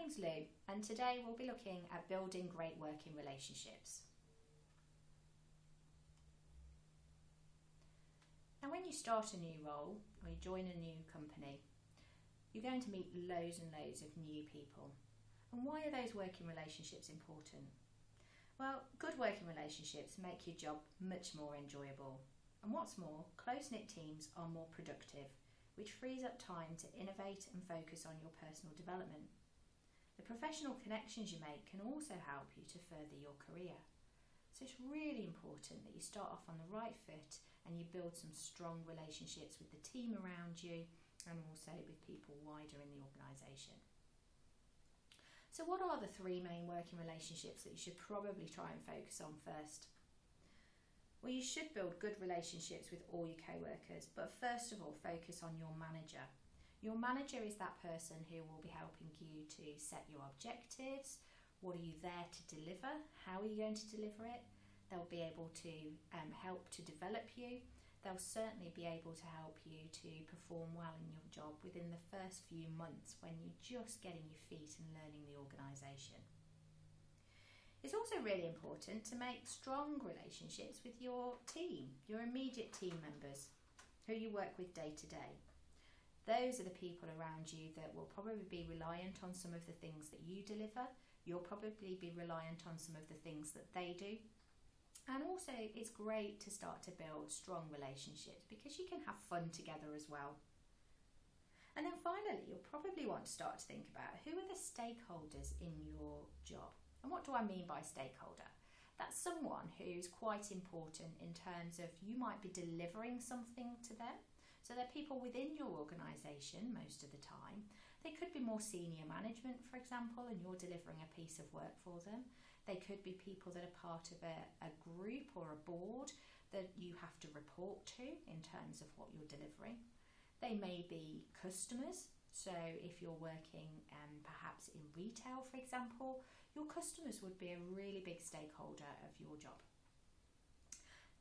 name's Lou, and today we'll be looking at building great working relationships. Now, when you start a new role or you join a new company, you're going to meet loads and loads of new people. And why are those working relationships important? Well, good working relationships make your job much more enjoyable. And what's more, close-knit teams are more productive, which frees up time to innovate and focus on your personal development. The professional connections you make can also help you to further your career. So it's really important that you start off on the right foot and you build some strong relationships with the team around you and also with people wider in the organisation. So what are the three main working relationships that you should probably try and focus on first? Well, you should build good relationships with all your co-workers, but first of all, focus on your manager. Your manager is that person who will be helping you to set your objectives. What are you there to deliver? How are you going to deliver it? They'll be able to help to develop you. They'll certainly be able to help you to perform well in your job within the first few months when you're just getting your feet and learning the organisation. It's also really important to make strong relationships with your team, your immediate team members who you work with day to day. Those are the people around you that will probably be reliant on some of the things that you deliver. You'll probably be reliant on some of the things that they do. And also it's great to start to build strong relationships because you can have fun together as well. And then finally, you'll probably want to start to think about who are the stakeholders in your job. And what do I mean by stakeholder? That's someone who's quite important in terms of you might be delivering something to them. So they're people within your organisation most of the time. They could be more senior management, for example, and you're delivering a piece of work for them. They could be people that are part of a group or a board that you have to report to in terms of what you're delivering. They may be customers. So if you're working perhaps in retail, for example, your customers would be a really big stakeholder of your job.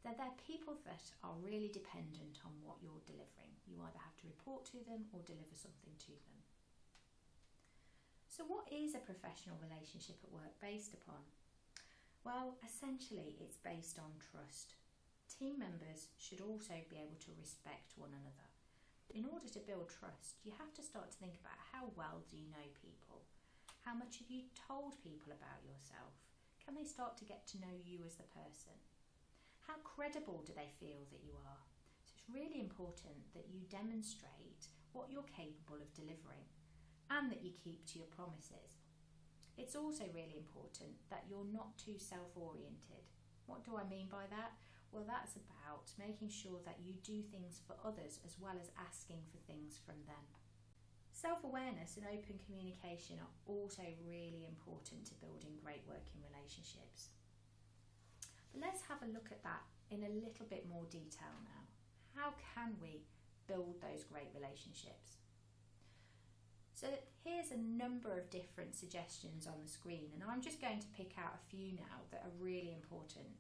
They're people that are really dependent on what you're delivering. You either have to report to them or deliver something to them. So what is a professional relationship at work based upon? Well, essentially it's based on trust. Team members should also be able to respect one another. In order to build trust, you have to start to think about how well do you know people? How much have you told people about yourself? Can they start to get to know you as the person? How credible do they feel that you are? So it's really important that you demonstrate what you're capable of delivering and that you keep to your promises. It's also really important that you're not too self-oriented. What do I mean by that? Well, that's about making sure that you do things for others as well as asking for things from them. Self-awareness and open communication are also really important to building great working relationships. But let's have a look at that in a little bit more detail now. How can we build those great relationships? So here's a number of different suggestions on the screen, and I'm just going to pick out a few now that are really important.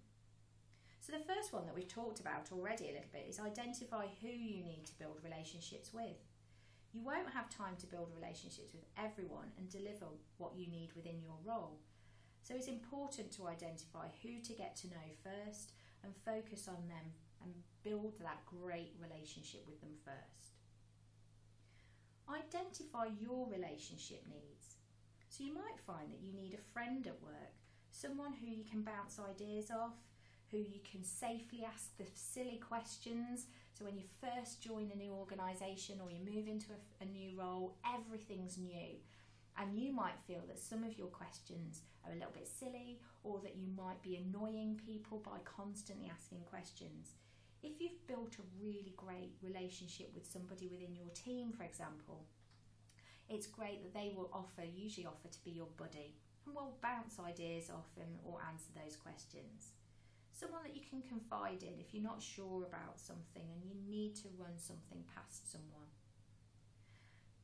So the first one that we've talked about already a little bit is identify who you need to build relationships with. You won't have time to build relationships with everyone and deliver what you need within your role. So it's important to identify who to get to know first and focus on them and build that great relationship with them first. Identify your relationship needs. So you might find that you need a friend at work, someone who you can bounce ideas off, who you can safely ask the silly questions. So when you first join a new organisation or you move into a new role, everything's new. And you might feel that some of your questions are a little bit silly or that you might be annoying people by constantly asking questions. If you've built a really great relationship with somebody within your team, for example, it's great that they will usually offer to be your buddy and will bounce ideas off him or answer those questions. Someone that you can confide in if you're not sure about something and you need to run something past someone.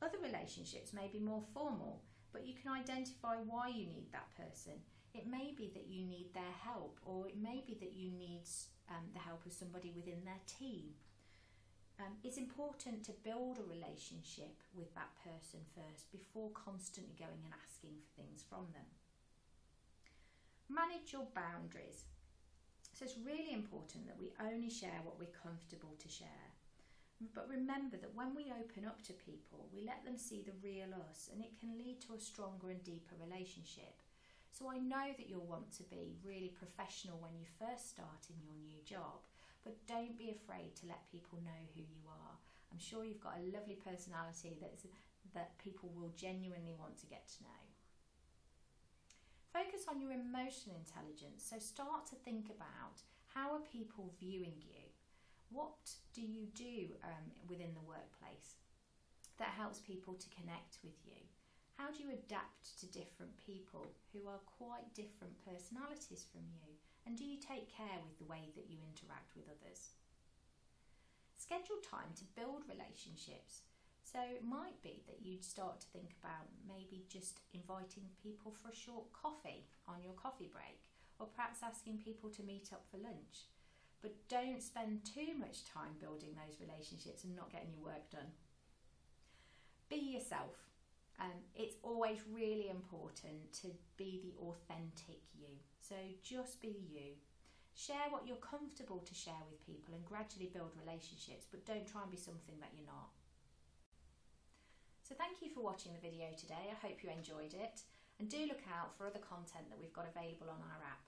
Other relationships may be more formal, but you can identify why you need that person. It may be that you need their help, or it may be that you need the help of somebody within their team. It's important to build a relationship with that person first before constantly going and asking for things from them. Manage your boundaries. So it's really important that we only share what we're comfortable to share. But remember that when we open up to people, we let them see the real us, and it can lead to a stronger and deeper relationship. So I know that you'll want to be really professional when you first start in your new job, but don't be afraid to let people know who you are. I'm sure you've got a lovely personality that people will genuinely want to get to know. Focus on your emotional intelligence. So start to think about, how are people viewing you? What do you do within the workplace that helps people to connect with you? How do you adapt to different people who are quite different personalities from you? And do you take care with the way that you interact with others? Schedule time to build relationships. So it might be that you'd start to think about maybe just inviting people for a short coffee on your coffee break, or perhaps asking people to meet up for lunch. But don't spend too much time building those relationships and not getting your work done. Be yourself. It's always really important to be the authentic you. So just be you. Share what you're comfortable to share with people and gradually build relationships, but don't try and be something that you're not. So thank you for watching the video today. I hope you enjoyed it, and do look out for other content that we've got available on our app.